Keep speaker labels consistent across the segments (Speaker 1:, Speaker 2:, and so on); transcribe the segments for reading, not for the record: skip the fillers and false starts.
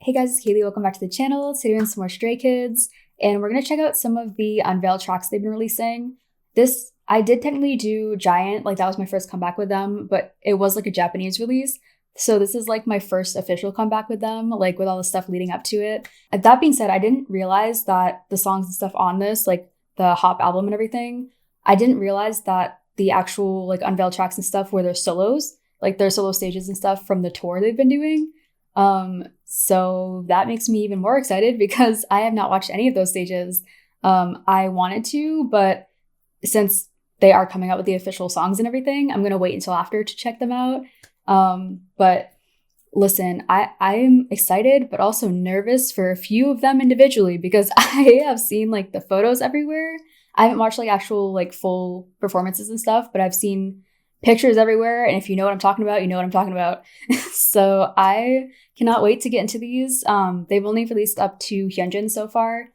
Speaker 1: Hey guys, it's Kaylee. Welcome back to the channel. Today we're doing some more Stray Kids, and we're going to check out some of the Unveil tracks they've been releasing. I did technically do Giant, like that was my first comeback with them, but it was like a Japanese release. So this is like my first official comeback with them, like with all the stuff leading up to it. That being said, I didn't realize that the songs and stuff on this, like the Hop album and everything, I didn't realize that the actual like Unveil tracks and stuff were their solos, like their solo stages and stuff from the tour they've been doing. So that makes me even more excited because I have not watched any of those stages. I wanted to, but since they are coming out with the official songs and everything, I'm going to wait until after to check them out. But listen, I'm excited, but also nervous for a few of them individually because I have seen like the photos everywhere. I haven't watched like actual like full performances and stuff, but I've seen pictures everywhere. And if you know what I'm talking about, you know what I'm talking about. So I cannot wait to get into these. They've only released up to Hyunjin so far.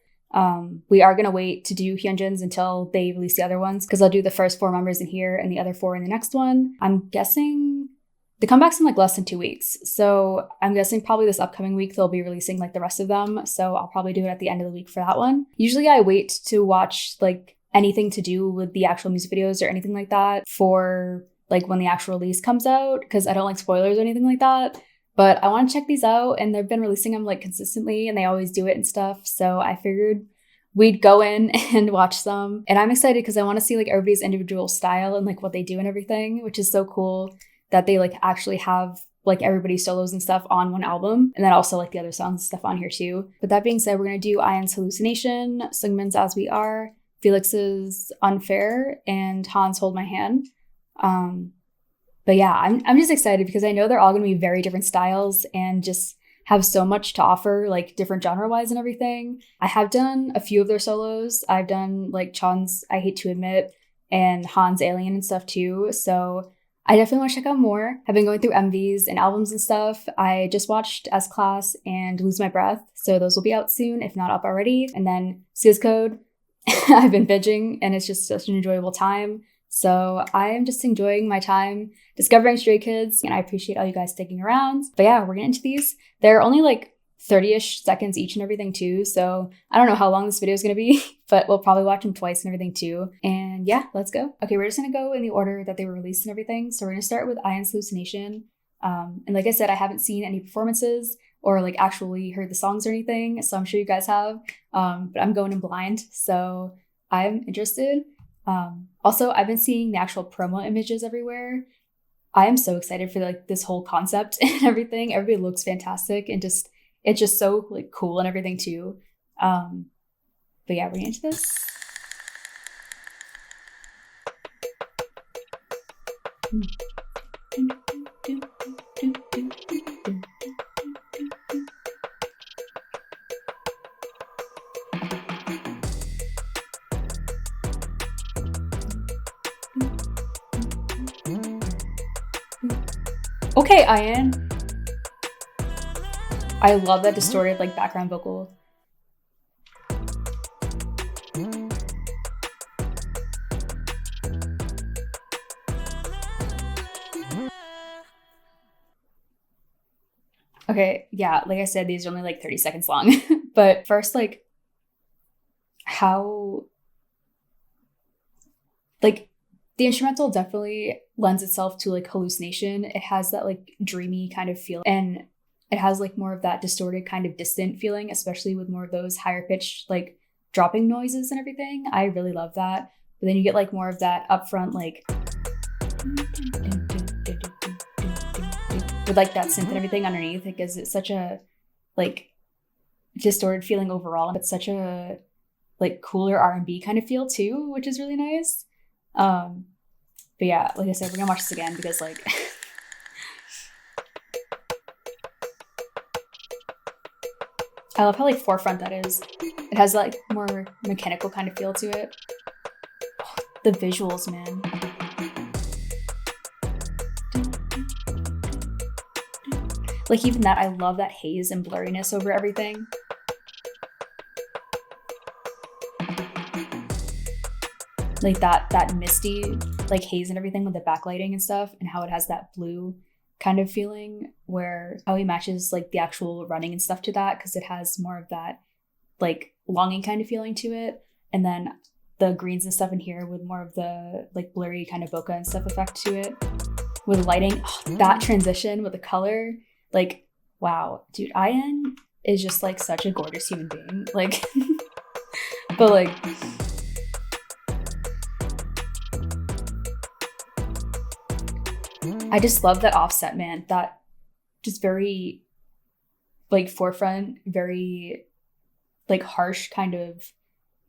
Speaker 1: We are going to wait to do Hyunjin's until they release the other ones because I'll do the first 4 members in here and the other 4 in the next one. I'm guessing the comeback's in like less than 2 weeks. So I'm guessing probably this upcoming week they'll be releasing like the rest of them. So I'll probably do it at the end of the week for that one. Usually I wait to watch like anything to do with the actual music videos or anything like that for like when the actual release comes out because I don't like spoilers or anything like that. But I want to check these out, and they've been releasing them like consistently and they always do it and stuff. So I figured we'd go in and watch them. And I'm excited because I want to see like everybody's individual style and like what they do and everything, which is so cool that they like actually have like everybody's solos and stuff on one album. And then also like the other songs and stuff on here too. But that being said, we're going to do IN's Hallucination, Seungmin's As We Are, Felix's Unfair, and Han's Hold My Hand. But yeah, I'm just excited because I know they're all going to be very different styles and just have so much to offer, like different genre-wise and everything. I have done a few of their solos. I've done like Chan's I Hate to Admit and Han's Alien and stuff too. So I definitely want to check out more. I've been going through MVs and albums and stuff. I just watched S-Class and Lose My Breath. So those will be out soon, if not up already. And then Skiz Code. I've been binging and it's just such an enjoyable time. So I am just enjoying my time discovering Stray Kids, and I appreciate all you guys sticking around. But yeah, we're getting into these. They're only like 30-ish seconds each and everything too, so I don't know how long this video is going to be, but we'll probably watch them twice and everything too. And yeah, let's go. Okay, we're just going to go in the order that they were released and everything. So we're going to start with IN's Hallucination. And like I said, I haven't seen any performances or like actually heard the songs or anything, so I'm sure you guys have, but I'm going in blind, so I'm interested. Also, I've been seeing the actual promo images everywhere. I am so excited for like this whole concept and everything. Everybody looks fantastic and just it's just so like cool and everything too. But yeah, we're getting into this. Okay, IN. I love that distorted like background vocal. Okay, yeah, like I said, these are only like 30 seconds long. But first, like how like the instrumental definitely lends itself to like hallucination. It has that like dreamy kind of feel, and it has like more of that distorted kind of distant feeling, especially with more of those higher pitched like dropping noises and everything. I really love that. But then you get like more of that upfront like with like that synth and everything underneath, because it's such a like distorted feeling overall. It's such a like cooler R&B kind of feel too, which is really nice. But yeah, like I said, we're gonna watch this again because like I love how like forefront that is. It has like more mechanical kind of feel to it. Oh, the visuals, man. Like even that, I love that haze and blurriness over everything. Like that misty like haze and everything with the backlighting and stuff, and how it has that blue kind of feeling, where how he matches like the actual running and stuff to that, because it has more of that like longing kind of feeling to it. And then the greens and stuff in here with more of the like blurry kind of bokeh and stuff effect to it with lighting. That transition with the color, like, wow, dude, IN is just like such a gorgeous human being. Like, but like, I just love that offset, man. That just very like forefront, very like harsh kind of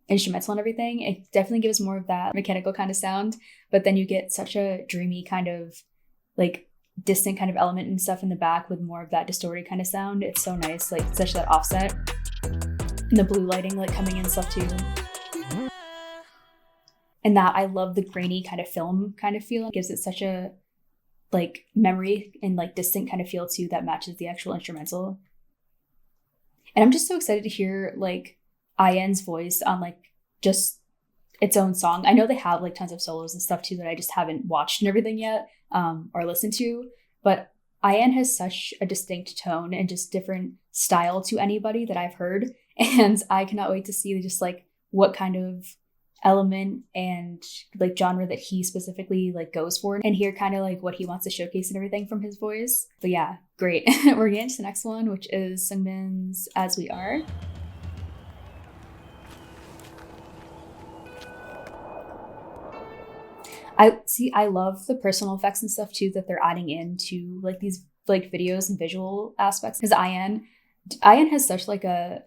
Speaker 1: instrumental and everything. It definitely gives more of that mechanical kind of sound, but then you get such a dreamy kind of like distant kind of element and stuff in the back with more of that distorted kind of sound. It's so nice, like such that offset and the blue lighting like coming in stuff too. And that I love the grainy kind of film kind of feel. It gives it such a like memory and like distant kind of feel too that matches the actual instrumental. And I'm just so excited to hear like IN's voice on like just its own song. I know they have like tons of solos and stuff too that I just haven't watched and everything yet or listened to, but IN has such a distinct tone and just different style to anybody that I've heard, and I cannot wait to see just like what kind of element and like genre that he specifically like goes for and hear kind of like what he wants to showcase and everything from his voice. But yeah, great. We're getting to the next one, which is Seungmin's As We Are. I love the personal effects and stuff too that they're adding into like these like videos and visual aspects, because IN has such like a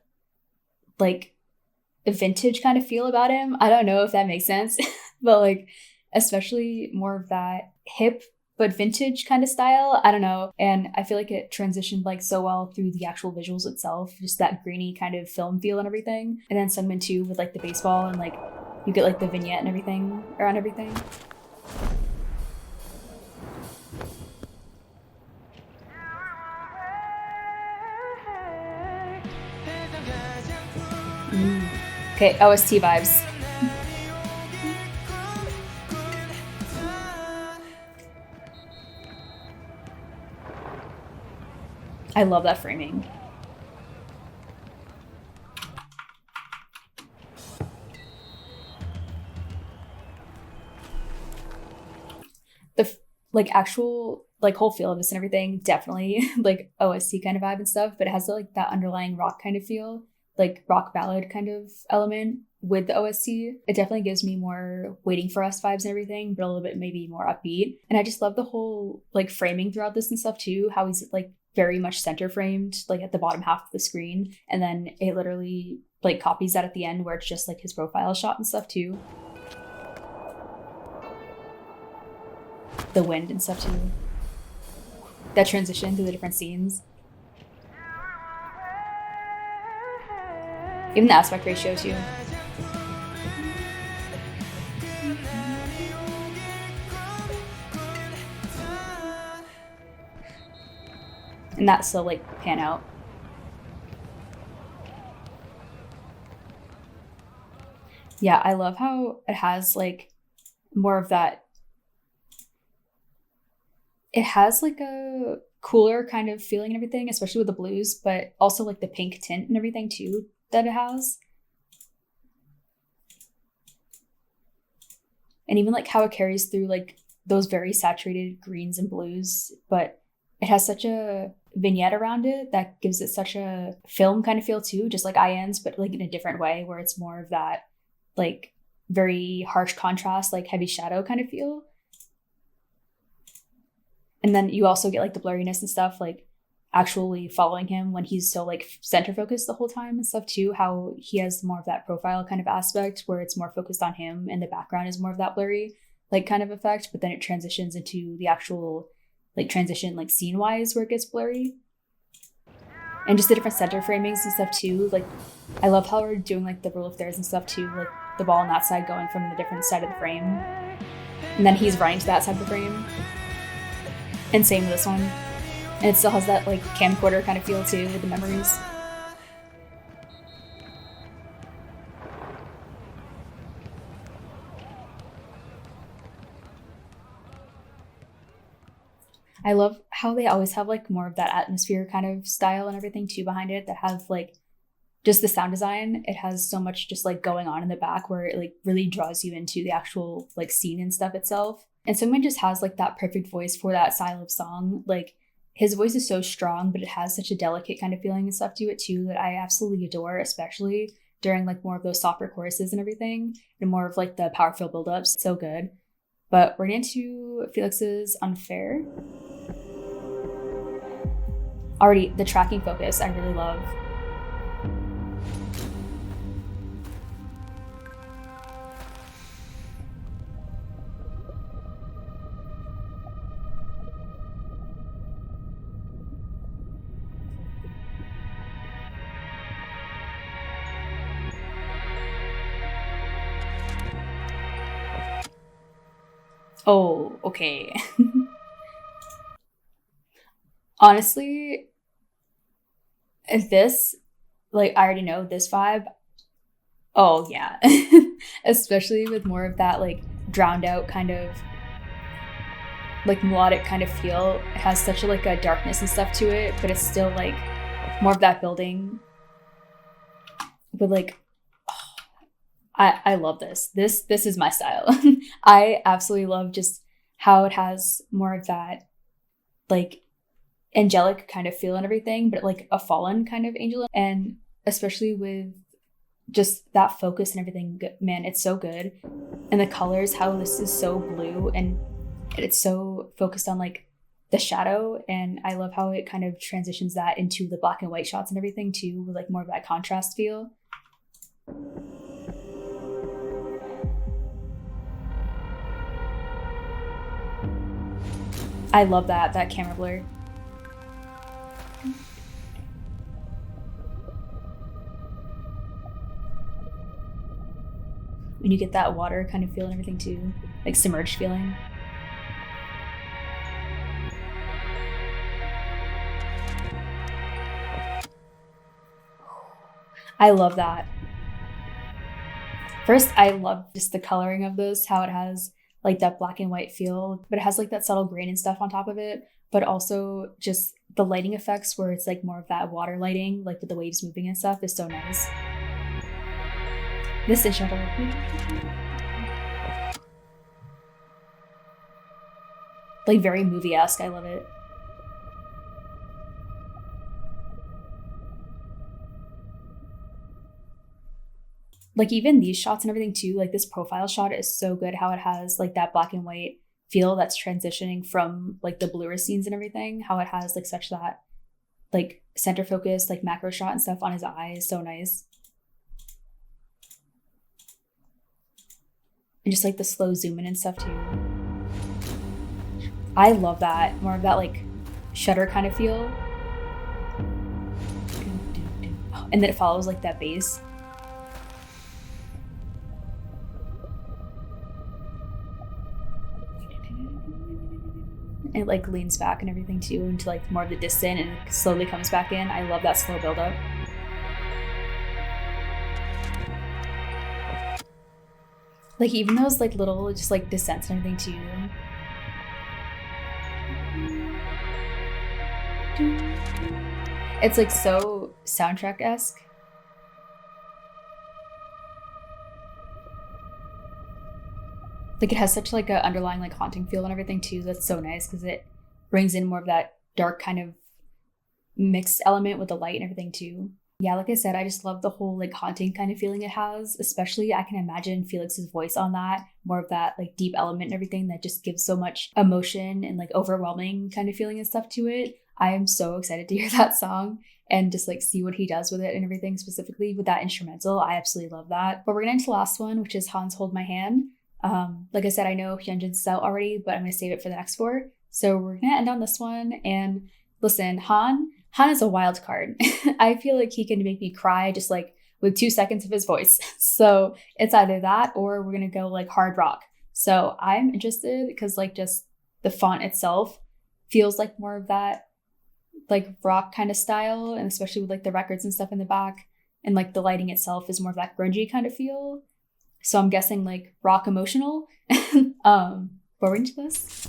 Speaker 1: vintage kind of feel about him. I don't know if that makes sense, but like especially more of that hip but vintage kind of style. I don't know. And I feel like it transitioned like so well through the actual visuals itself, just that grainy kind of film feel and everything. And then Seungmin too with like the baseball and like you get like the vignette and everything around everything. Okay, OST vibes. I love that framing. The like actual like whole feel of this and everything, definitely like OST kind of vibe and stuff, but it has like that underlying rock kind of feel, like rock ballad kind of element with the OST. It definitely gives me more Waiting for Us vibes and everything, but a little bit maybe more upbeat. And I just love the whole like framing throughout this and stuff too, how he's like very much center framed like at the bottom half of the screen, and then it literally like copies that at the end where it's just like his profile shot and stuff too. The wind and stuff too. That transition through the different scenes. Even the aspect ratio too. And that still like pan out. Yeah, I love how it has like more of that. It has like a cooler kind of feeling and everything, especially with the blues, but also like the pink tint and everything too that it has. And even like how it carries through like those very saturated greens and blues, but it has such a vignette around it that gives it such a film kind of feel too, just like IN's, but like in a different way where it's more of that like very harsh contrast, like heavy shadow kind of feel. And then you also get like the blurriness and stuff, like actually following him when he's so like center focused the whole time and stuff too, how he has more of that profile kind of aspect where it's more focused on him and the background is more of that blurry like kind of effect, but then it transitions into the actual like transition like scene wise where it gets blurry. And just the different center framings and stuff too. Like I love how we're doing like the rule of thirds and stuff too, like the ball on that side going from the different side of the frame, and then he's running to that side of the frame. And same with this one. And it still has that like camcorder kind of feel too with the memories. I love how they always have like more of that atmosphere kind of style and everything too behind it, that have like just the sound design. It has so much just like going on in the back where it like really draws you into the actual like scene and stuff itself. And Seungmin just has like that perfect voice for that style of song. Like his voice is so strong, but it has such a delicate kind of feeling and stuff to it too that I absolutely adore, especially during like more of those softer choruses and everything, and more of like the powerful buildups. So good. But we're getting into Felix's Unfair. Already, the tracking focus I really love. Oh, okay. Honestly, if this, like, I already know this vibe. Oh, yeah. Especially with more of that, like, drowned out kind of, like, melodic kind of feel. It has such a, like, a darkness and stuff to it, but it's still, like, more of that building. But, like, I love this. This is my style. I absolutely love just how it has more of that, like, angelic kind of feel and everything, but like a fallen kind of angel. And especially with just that focus and everything, man, it's so good. And the colors, how this is so blue and it's so focused on like the shadow. And I love how it kind of transitions that into the black and white shots and everything too, with like more of that contrast feel. I love that camera blur. When you get that water kind of feel and everything too, like submerged feeling. I love that. First, I love just the coloring of this, how it has like that black and white feel, but it has like that subtle grain and stuff on top of it, but also just the lighting effects where it's like more of that water lighting, like with the waves moving and stuff, is so nice. This is like very movie-esque. I love it. Like even these shots and everything too, like this profile shot is so good, how it has like that black and white feel that's transitioning from like the bluer scenes and everything, how it has like such that like center focus, like macro shot and stuff on his eye is so nice. And just like the slow zoom in and stuff too. I love that. More of that like Shutter kind of feel. And then it follows like that bass. It like leans back and everything too into like more of the distant and it slowly comes back in. I love that slow buildup. Like even those like little just like descents and everything too. It's like so soundtrack-esque. Like it has such like a underlying like haunting feel and everything too. That's so nice because it brings in more of that dark kind of mixed element with the light and everything too. Yeah, like I said, I just love the whole like haunting kind of feeling it has. Especially I can imagine Felix's voice on that, more of that like deep element and everything that just gives so much emotion and like overwhelming kind of feeling and stuff to it. I am so excited to hear that song and just like see what he does with it and everything, specifically with that instrumental. I absolutely love that. But we're getting into the last one, which is Han's Hold My Hand. Like I said, I know Hyunjin's out already, but I'm gonna save it for the next four. So we're gonna end on this one. And listen, Han is a wild card. I feel like he can make me cry just like with 2 seconds of his voice. So it's either that or we're gonna go like hard rock. So I'm interested because like just the font itself feels like more of that like rock kind of style, and especially with like the records and stuff in the back, and like the lighting itself is more of that grungy kind of feel. So I'm guessing like rock emotional. But we're into this.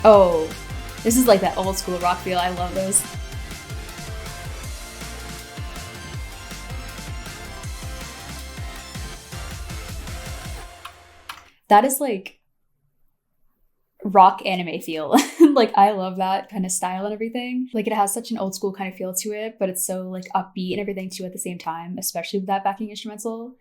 Speaker 1: Oh, this is like that old school rock feel. I love those. That is like rock anime feel. Like I love that kind of style and everything. Like it has such an old school kind of feel to it, but it's so like upbeat and everything too at the same time, especially with that backing instrumental.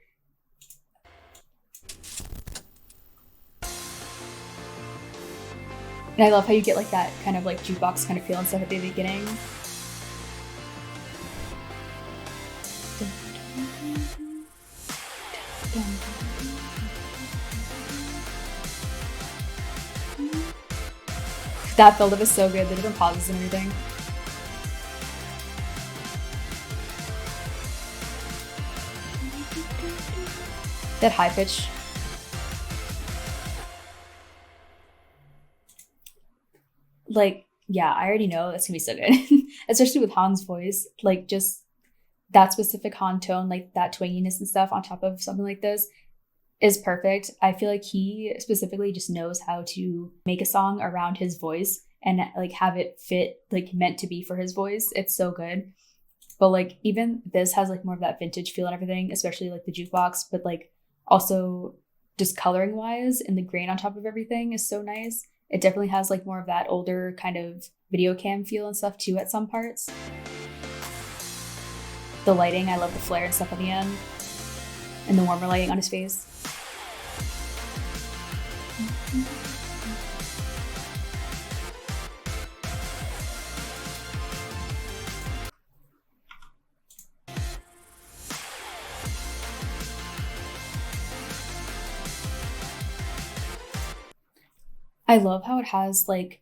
Speaker 1: And I love how you get like that kind of like jukebox kind of feel and stuff at the beginning. That build-up is so good, the different pauses and everything. That high pitch. Like, yeah, I already know that's gonna be so good. Especially with Han's voice. Like, just that specific Han tone, like that twanginess and stuff on top of something like this is perfect. I feel like he specifically just knows how to make a song around his voice and like have it fit like meant to be for his voice. It's so good. But like even this has like more of that vintage feel and everything, especially like the jukebox, but like also just coloring wise and the grain on top of everything is so nice. It definitely has like more of that older kind of video cam feel and stuff too at some parts. The lighting, I love the flare and stuff at the end. And the warmer lighting on his face. I love how it has like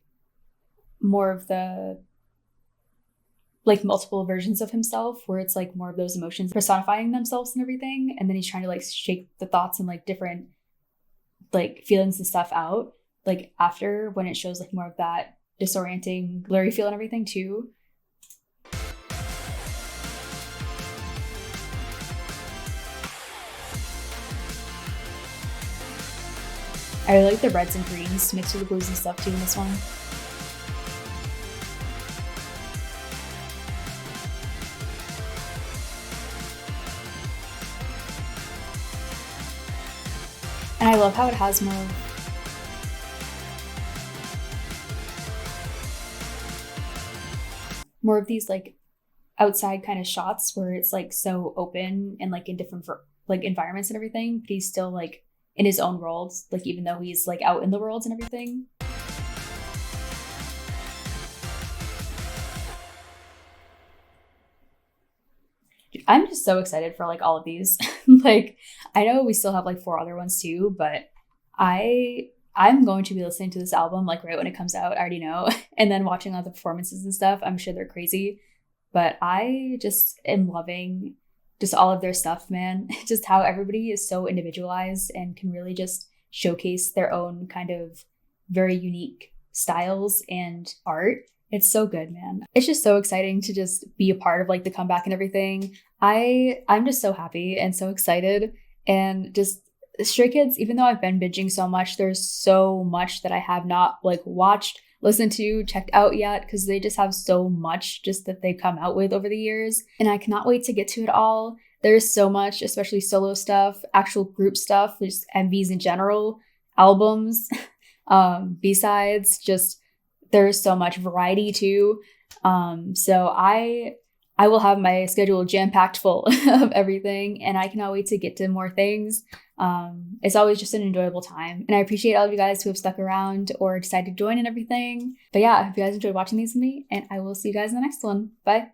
Speaker 1: more of the like multiple versions of himself where it's like more of those emotions personifying themselves and everything, and then he's trying to like shake the thoughts and like different like feelings and stuff out like after, when it shows like more of that disorienting blurry feel and everything too. I really like the reds and greens mixed with the blues and stuff too in this one. And I love how it has more of these like outside kind of shots where it's like so open and like in different like environments and everything, but he's still like in his own world, like even though he's like out in the world and everything. Dude, I'm just so excited for like all of these. Like I know we still have like 4 other ones too, but I'm going to be listening to this album like right when it comes out. I already know. And then watching all the performances and stuff. I'm sure they're crazy, but I just am loving just all of their stuff, man. Just how everybody is so individualized and can really just showcase their own kind of very unique styles and art. It's so good, man. It's just so exciting to just be a part of like the comeback and everything. I'm just so happy and so excited, and just Stray Kids, even though I've been binging so much, there's so much that I have not like watched, listened to, checked out yet, because they just have so much just that they come out with over the years. And I cannot wait to get to it all. There's so much, especially solo stuff, actual group stuff, just MVs in general, albums, B-sides, just there's so much variety too. So I will have my schedule jam-packed full of everything, and I cannot wait to get to more things. It's always just an enjoyable time, and I appreciate all of you guys who have stuck around or decided to join and everything. But yeah, I hope you guys enjoyed watching these with me, and I will see you guys in the next one. Bye.